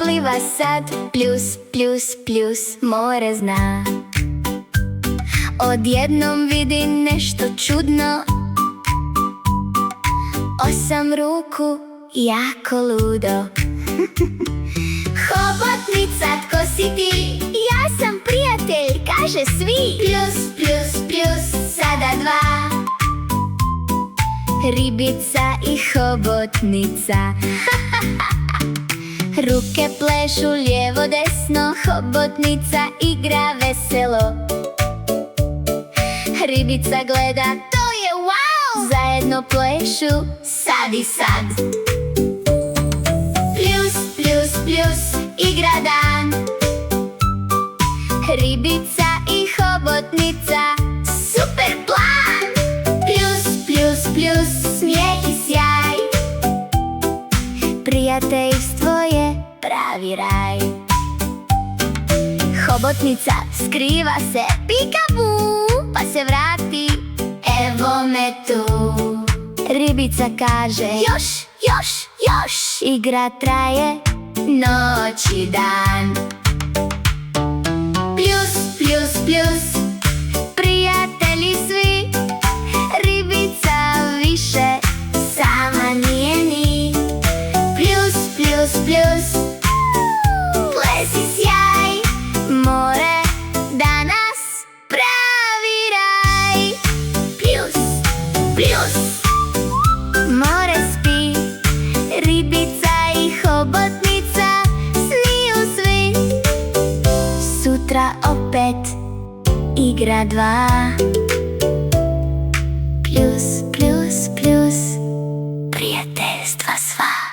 pliva sad, pljus, pljus, pljus, more zna. Odjednom vidi nešto čudno, 8 ruku, jako ludo. Hobotnica, tko si ti? Ja sam prijatelj, kaže svi. Pljus, pljus, pljus, sada 2. Ribica i hobotnica. Ruke plešu lijevo desno, hobotnica igra veselo. Ribica gleda, to je wow! Zajedno plešu, sad i sad. Pljus, pljus, pljus, igra dan. Ribica i hobotnica, super plan! Pljus, pljus, pljus, smijeh i sjaj. Prijateljstvo je pravi raj. Hobotnica skriva se, pikabu, pa se vrati, evo me tu. Ribica kaže, još, još, još. Igra traje, noć i dan. Pljus, pljus, pljus, prijatelji svi. Ribica više sama nije ni. Pljus, pljus, pljus, ples i sjaj. More danas pravi raj. Pljus, pljus, more spi. Ribica i hobotnica smiju svi. Sutra opet igra 2. Pljus, pljus, pljus, prijateljstva sva.